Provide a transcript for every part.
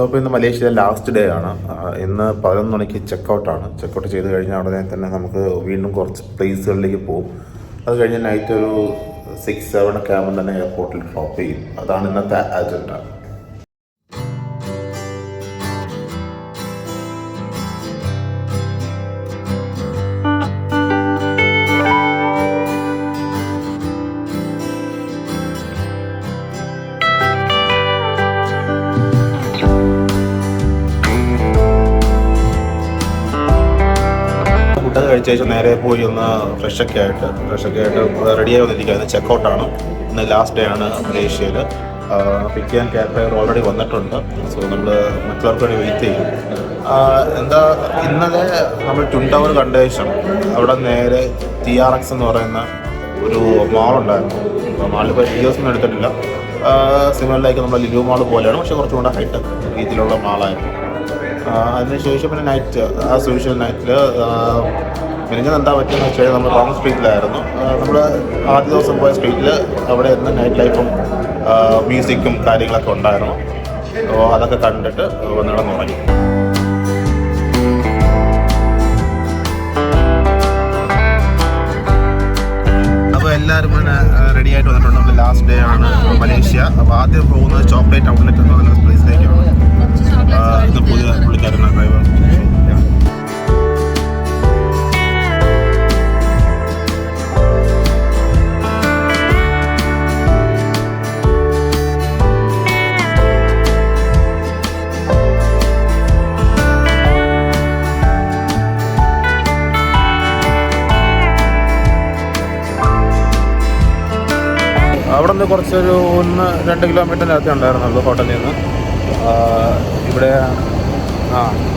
അപ്പോൾ ഇന്ന് മലേഷ്യയിലെ ലാസ്റ്റ് ഡേ ആണ്. ഇന്ന് 11 മണിക്ക് ചെക്കൗട്ട് ചെയ്ത് കഴിഞ്ഞാൽ ഉടനെ തന്നെ നമുക്ക് വീണ്ടും കുറച്ച് പ്ലേസുകളിലേക്ക് പോകും. അത് കഴിഞ്ഞ് നൈറ്റ് ഒരു 6-7 ഒക്കെ ആകുമ്പോൾ തന്നെ എയർപോർട്ടിൽ ഡ്രോപ്പ് ചെയ്യും. അതാണ് ഇന്നത്തെ അജണ്ട. ഫുഡൊക്കെ കഴിച്ച ശേഷം നേരെ പോയി ഒന്ന് ഫ്രഷൊക്കെ ആയിട്ട് റെഡിയായി വന്നിരിക്കുകയാണ്. ചെക്കൗട്ടാണ്. ഇന്ന് ലാസ്റ്റ് ഡേ ആണ് മലേഷ്യയിൽ. പിക്ക് ചെയ്യാൻ ക്യാബ് ഡ്രൈവർ ഓൾറെഡി വന്നിട്ടുണ്ട്. സോ നമ്മൾ മറ്റുള്ളവർക്ക് വേണ്ടി വെയിറ്റ് ചെയ്യും. ഇന്നലെ നമ്മൾ ട്വിൻ ടവർ കണ്ട ശേഷം അവിടെ നേരെ TRX എന്ന് പറയുന്ന ഒരു മാളുണ്ടായിരുന്നു. മാളിലിപ്പോൾ വീഡിയോസ് ഒന്നും എടുത്തിട്ടില്ല. സിമിലറിലേക്ക് നമ്മുടെ ലുലു മാൾ പോലെയാണ്, പക്ഷേ കുറച്ചും കൂടെ ഹൈടെക് രീതിയിലുള്ള മാളായിരുന്നു. അതിനുശേഷം പിന്നെ നൈറ്റ് യൂഷ്വൽ നൈറ്റിൽ എനിക്ക് എന്താ പറ്റിയെന്ന് വെച്ച് കഴിഞ്ഞാൽ നമ്മൾ റോങ് സ്ട്രീറ്റിലായിരുന്നു. നമ്മൾ ആദ്യ ദിവസം പോയ സ്ട്രീറ്റിൽ അവിടെ ഇന്ന് നൈറ്റ് ലൈഫും മ്യൂസിക്കും കാര്യങ്ങളൊക്കെ ഉണ്ടായിരുന്നു. അപ്പോൾ അതൊക്കെ കണ്ടിട്ട് വന്നിടം തുടങ്ങി. അപ്പോൾ എല്ലാവരും റെഡി ആയിട്ട് വന്നിട്ടുണ്ട്. നമ്മൾ ലാസ്റ്റ് ഡേ ആണ് മലേഷ്യ. അപ്പോൾ ആദ്യം പോകുന്നത് ചോക്ലേറ്റ് ഔട്ട്ലെറ്റ് എന്ന് പറയുന്ന പ്ലേസിലേക്കാണ്. ഇത് പുതിയ പുള്ളിക്കാരനാണ് ഡ്രൈവർ. അവിടെ നിന്ന് കുറച്ചൊരു 1-2 കിലോമീറ്ററിനകത്ത് ഉണ്ടായിരുന്നുള്ളൂ ഹോട്ടലിൽ നിന്ന്. ഇവിടെ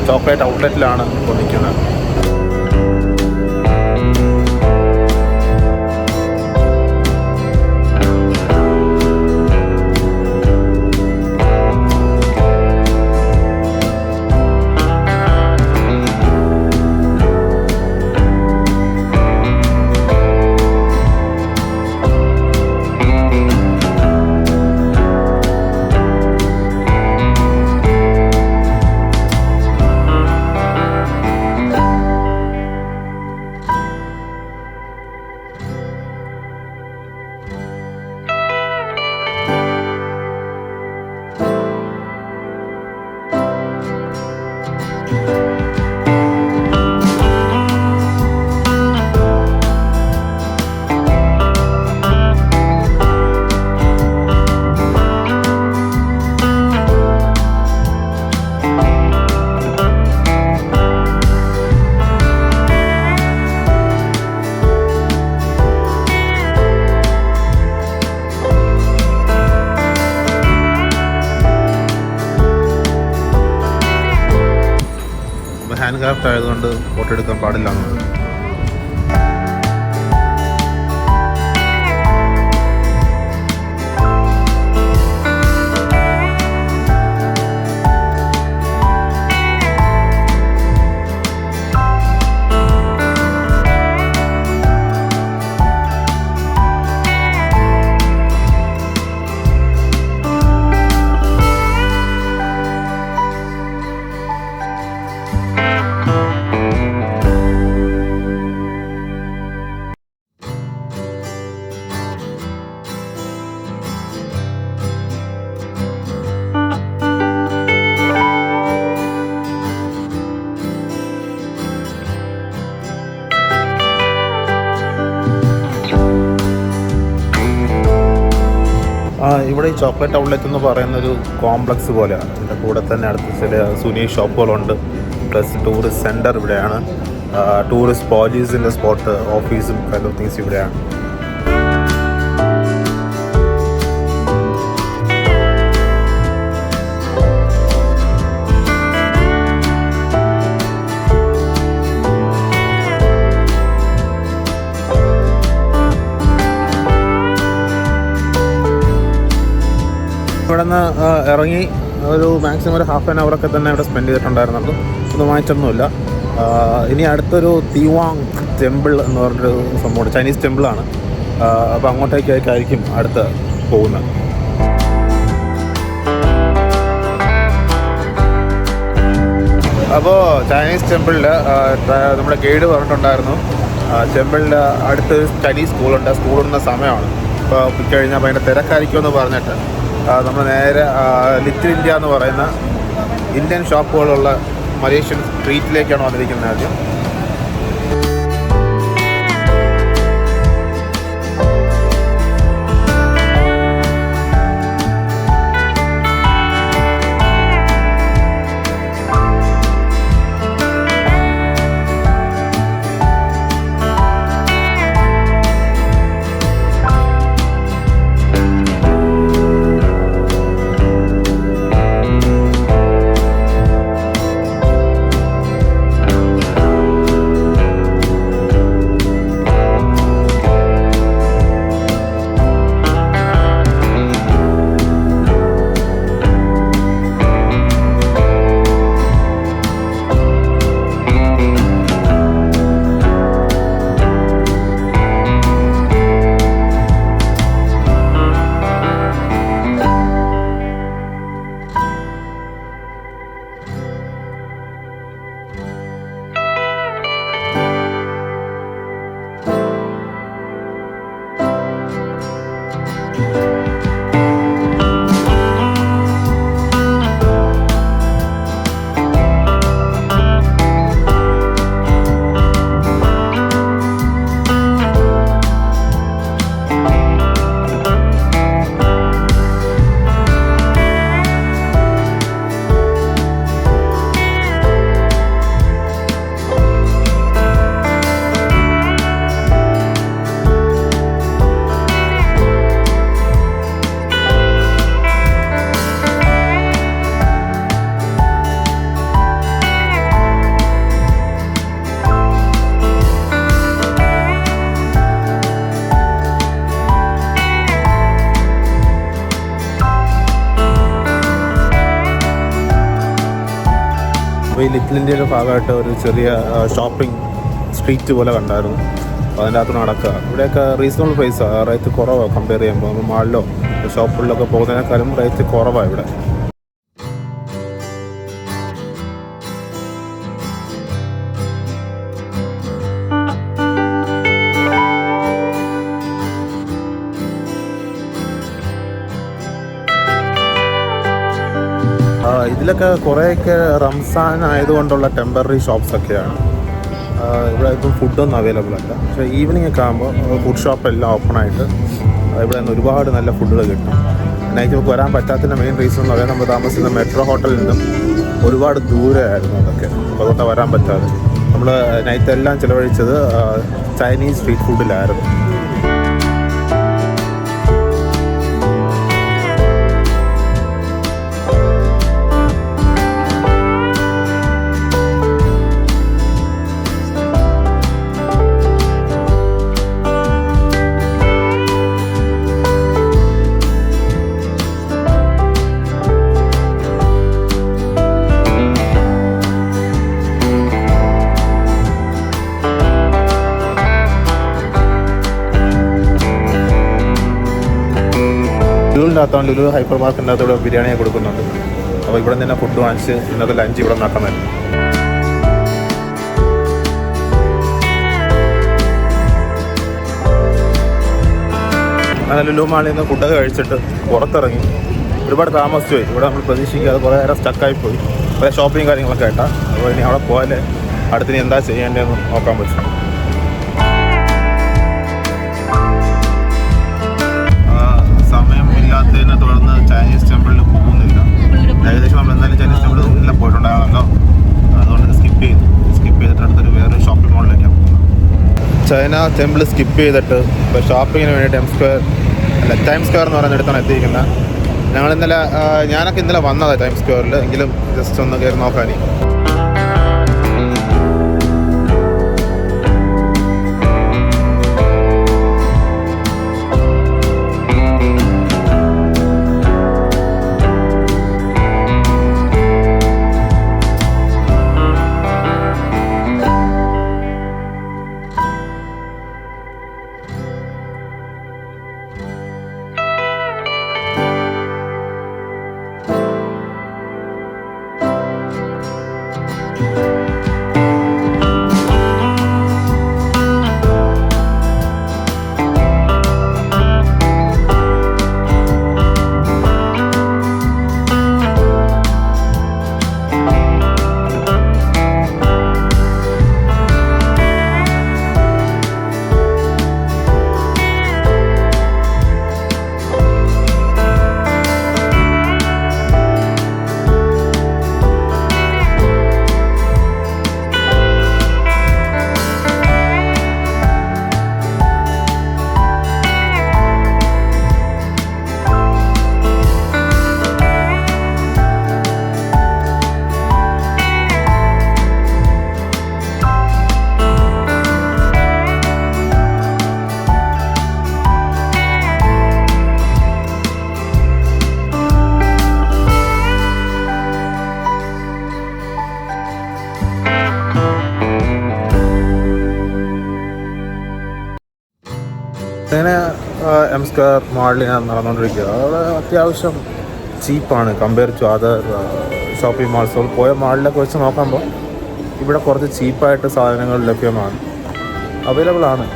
ചോക്ലേറ്റ് ഔട്ട്ലെറ്റിലാണ് ഇപ്പോൾ നിൽക്കുന്നത്. ഹാൻഡ് ക്രാഫ്റ്റ് ആയതുകൊണ്ട് ഫോട്ടോ എടുക്കാൻ പാടില്ല എന്നുള്ളത്. ഇവിടെ ഈ ചോക്ലേറ്റ് ഔട്ട്ലെറ്റ് എന്ന് പറയുന്നൊരു കോംപ്ലക്സ് പോലെയാണ്. ഇതിൻ്റെ കൂടെ തന്നെ അടുത്ത ചില സുനി ഷോപ്പുകളുണ്ട്. പ്ലസ് ടൂറിസ്റ്റ് സെൻറ്റർ ഇവിടെയാണ്. ടൂറിസ്റ്റ് പോലീസിൻ്റെ സ്പോട്ട്, ഓഫീസും കൈൻഡ് ഓഫ് തിങ്സ് ഇവിടെയാണ്. ഇവിടെ നിന്ന് ഇറങ്ങി ഒരു മാക്സിമം ഒരു ഹാഫ് ആൻ അവറൊക്കെ തന്നെ ഇവിടെ സ്പെൻഡ് ചെയ്തിട്ടുണ്ടായിരുന്നുള്ളൂ. ഒന്നും വാങ്ങിച്ചൊന്നുമില്ല. ഇനി അടുത്തൊരു തിവാങ് ടെമ്പിൾ എന്ന് പറഞ്ഞൊരു സംഭവമുണ്ട്. ചൈനീസ് ടെമ്പിളാണ്. അപ്പോൾ അങ്ങോട്ടേക്കായിരിക്കും അടുത്ത് പോകുന്നത്. അപ്പോൾ ചൈനീസ് ടെമ്പിളിൽ നമ്മുടെ ഗൈഡ് പറഞ്ഞിട്ടുണ്ടായിരുന്നു ടെമ്പിളിൽ അടുത്തൊരു സ്റ്റഡി സ്കൂളുണ്ട്, സ്കൂളിടുന്ന സമയമാണ്. അപ്പോൾ കഴിഞ്ഞാൽ അപ്പോൾ അതിൻ്റെ തിരക്കായിരിക്കുമെന്ന് പറഞ്ഞിട്ട് നമ്മൾ നേരെ ലിറ്റിൽ ഇന്ത്യ എന്ന് പറയുന്ന ഇന്ത്യൻ ഷോപ്പുകളുള്ള മലേഷ്യൻ സ്ട്രീറ്റിലേക്കാണ് വന്നിരിക്കുന്നത് ആദ്യം. അപ്പോൾ ഈ ലിറ്റിൽ ഇന്ത്യയുടെ ഭാഗമായിട്ട് ഒരു ചെറിയ ഷോപ്പിംഗ് സ്ട്രീറ്റ് പോലെ കണ്ടായിരുന്നു. അപ്പോൾ അതിൻ്റെ അകത്ത് നടക്കുക. ഇവിടെയൊക്കെ റീസണബിൾ പ്രൈസാണ്, റേറ്റ് കുറവാണ് കമ്പയർ ചെയ്യുമ്പോൾ. നമ്മൾ മാളിലോ ഷോപ്പുകളിലൊക്കെ പോകുന്നതിനേക്കാളും റേറ്റ് കുറവാണ് ഇവിടെ. ഇതിലൊക്കെ കുറേയൊക്കെ റംസാൻ ആയതുകൊണ്ടുള്ള ടെമ്പററി ഷോപ്സൊക്കെയാണ്. ഇവിടെ ഇപ്പം ഫുഡൊന്നും അവൈലബിൾ അല്ല. പക്ഷേ ഈവനിങ് ഒക്കെ ആകുമ്പോൾ ഫുഡ് ഷോപ്പെല്ലാം ഓപ്പണായിട്ട് ഇവിടെ നിന്ന് ഒരുപാട് നല്ല ഫുഡുകൾ കിട്ടും. നൈറ്റ് നമുക്ക് വരാൻ പറ്റാത്തതിൻ്റെ മെയിൻ റീസൺ എന്ന് പറയുന്നത് നമ്മൾ താമസിക്കുന്ന മെട്രോ ഹോട്ടലിൽ നിന്നും ഒരുപാട് ദൂരമായിരുന്നു അതൊക്കെ. അപ്പോൾ അതുകൊണ്ട് വരാൻ പറ്റാതെ നമ്മൾ നൈറ്റ് എല്ലാം ചിലവഴിച്ചത് ചൈനീസ് സ്ട്രീറ്റ് ഫുഡിലായിരുന്നു. ലുലുവിനകത്താണ്, ലുലു ഹൈപ്പർ മാർക്കറ്റിൻ്റെ അകത്ത് ഇവിടെ ബിരിയാണിയെ കൊടുക്കുന്നുണ്ട്. അപ്പോൾ ഇവിടെ നിന്ന് തന്നെ ഫുഡ് വാങ്ങിച്ച് ഇന്നത്തെ ലഞ്ച് ഇവിടെ നടക്കുന്നുണ്ട്. അങ്ങനെ ലുലു മാളിൽ നിന്ന് ഫുഡൊക്കെ കഴിച്ചിട്ട് പുറത്തിറങ്ങി. ഒരുപാട് താമസിച്ചു പോയി. ഇവിടെ നമ്മൾ പ്രതീക്ഷിക്കാതെ കുറേ നേരം സ്റ്റക്കായി പോയി. കുറേ ഷോപ്പിംഗ് കാര്യങ്ങളൊക്കെ ആയിട്ടാ. അപ്പോൾ ഇനി അവിടെ പോയാലേ അടുത്തിനി എന്താ ചെയ്യേണ്ടതെന്ന് നോക്കാൻ പറ്റും. സമയമില്ലാത്തതിനെ തുടർന്ന് ചൈനീസ് ടെമ്പിളിൽ പോകുന്നില്ല. ഏകദേശം നമ്മൾ എന്തായാലും ചൈനീസ് ടെമ്പിളിൽ എല്ലാം പോയിട്ടുണ്ടാകുമല്ലോ, അതുകൊണ്ട് സ്കിപ്പ് ചെയ്തിട്ട് അടുത്തൊരു വേറൊരു ഷോപ്പിംഗ് മോളിലേക്കാണ് പോകുന്നത്. ചൈന ടെമ്പിൾ സ്കിപ്പ് ചെയ്തിട്ട് ഇപ്പോൾ ഷോപ്പിങ്ങിന് വേണ്ടി ടൈം സ്ക്വയർ എന്ന് പറയുന്നിടത്താണ് എത്തിയിരിക്കുന്നത്. ഞാനൊക്കെ ഇന്നലെ വന്നതാണ് ടൈം സ്ക്വയറിൽ, എങ്കിലും ജസ്റ്റ് ഒന്ന് കയറി നോക്കാനേ. അങ്ങനെ എം സ്ക്വയർ മാളിൽ ഞാൻ നടന്നുകൊണ്ടിരിക്കുക. അവിടെ അത്യാവശ്യം ചീപ്പാണ് compare to other shopping malls. പോയ മാളിലൊക്കെ വെച്ച് നോക്കുമ്പോൾ ഇവിടെ കുറച്ച് ചീപ്പായിട്ട് സാധനങ്ങൾ ലഭ്യമാണ്, അവൈലബിൾ ആണ്.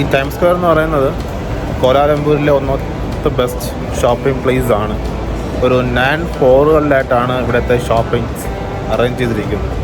ഈ ടൈം സ്ക്വയർ എന്ന് പറയുന്നത് കോലാലംപൂരിലെ ഒന്നത്തെ ബെസ്റ്റ് ഷോപ്പിംഗ് പ്ലേസ് ആണ്. ഒരു 9 ഫ്ലോറുകളിലായിട്ടാണ് ഇവിടുത്തെ ഷോപ്പിംഗ്സ് അറേഞ്ച് ചെയ്തിരിക്കുന്നത്.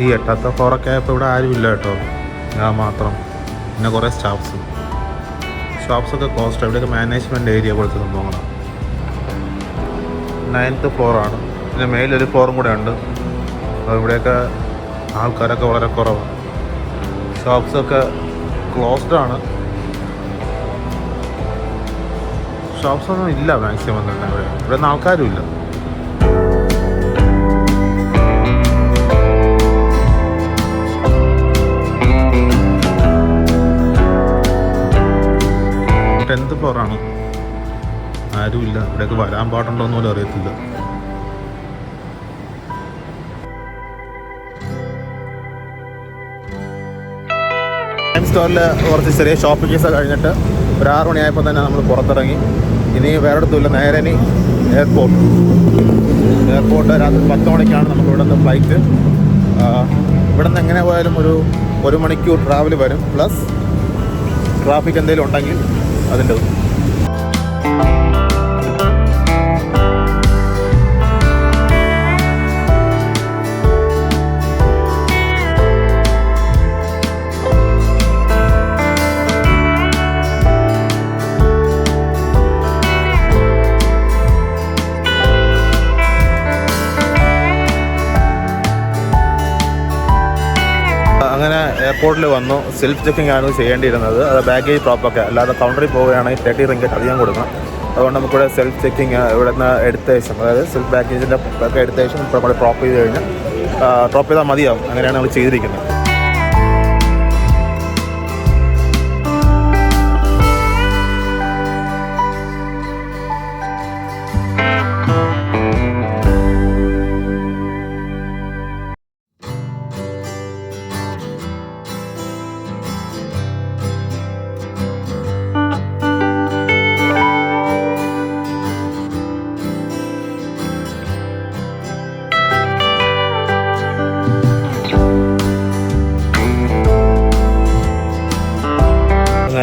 ഈ 8th ഫ്ലോറൊക്കെ ആയപ്പോൾ ഇവിടെ ആരുമില്ല കേട്ടോ, ഞാൻ മാത്രം. പിന്നെ കുറേ ഷോപ്സൊക്കെ ക്ലോസ്ഡ്. ഇവിടെയൊക്കെ മാനേജ്മെൻറ്റ് ഏരിയ പോലത്തെ സംഭവങ്ങളാണ്. 9th ഫ്ലോറാണ്. പിന്നെ മേലൊരു ഫ്ലോറും കൂടെ ഉണ്ട്. അപ്പോൾ ഇവിടെയൊക്കെ ആൾക്കാരൊക്കെ വളരെ കുറവാണ്. ഷോപ്സൊക്കെ ക്ലോസ്ഡ് ആണ്. ഷോപ്സൊന്നും ഇല്ല മാക്സിമം തന്നെ. ഇവിടെ നിന്ന് ആൾക്കാരും ഇല്ല. ടെൻത്ത് ഫ്ലോറാണ്. ആരുമില്ല. ഇവിടെയൊക്കെ വരാൻ പാടുണ്ടോയെന്ന് പോലും അറിയത്തില്ല. ടൈം സ്ക്വയറിൽ കുറച്ച് ചെറിയ ഷോപ്പിംഗ്സ് കഴിഞ്ഞിട്ട് ഒരു 6 മണിയായപ്പോൾ തന്നെ നമ്മൾ പുറത്തിറങ്ങി. ഇനി വേറെ അടുത്തുമില്ല, നേരെ ഇനി എയർപോർട്ട് രാത്രി 10 മണിക്കാണ് നമുക്ക് ഇവിടെ നിന്ന് ഫ്ലൈറ്റ്. ഇവിടെ നിന്ന് എങ്ങനെ പോയാലും ഒരു 1 മണിക്കൂർ ട്രാവൽ വരും, പ്ലസ് ട്രാഫിക് എന്തെങ്കിലും ഉണ്ടെങ്കിൽ അതിൻ്റെ അങ്ങനെ എയർപോർട്ടിൽ വന്നു. സെൽഫ് ചെക്കിംഗ് ആണ് ചെയ്യേണ്ടിയിരുന്നത്. അത് ബാഗേജ് ഡ്രോപ്പൊക്കെ, അല്ലാതെ കൗണ്ടറിൽ പോവുകയാണെങ്കിൽ 30 റിംഗിറ്റ് അധികം കൊടുക്കണം. അതുകൊണ്ട് നമുക്കിവിടെ സെൽഫ് ചെക്കിങ് ഇവിടെ നിന്ന് എടുത്ത ശേഷം, അതായത് സെൽഫ് ബാഗേജിൻ്റെ ഒക്കെ എടുത്ത ശേഷം നമ്മൾ ഡ്രോപ്പ് ചെയ്ത് കഴിഞ്ഞാൽ ഡ്രോപ്പ് ചെയ്താൽ മതിയാവും. അങ്ങനെയാണ് നമ്മൾ ചെയ്തിരിക്കുന്നത്.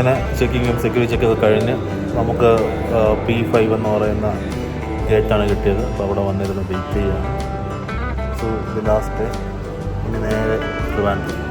അങ്ങനെ ചെക്കിങ്ങും സെക്യൂരിറ്റി ചെക്കൊക്കെ കഴിഞ്ഞ് നമുക്ക് P5 എന്ന് പറയുന്ന ഗേറ്റാണ് കിട്ടിയത്. അപ്പോൾ അവിടെ വന്നിരുന്ന് വെയിറ്റ് ചെയ്യുകയാണ്. സോ ഇത് ലാസ്റ്റ് ഡേ. ഇനി നേരെ ട്രിവാൻഡ്രം.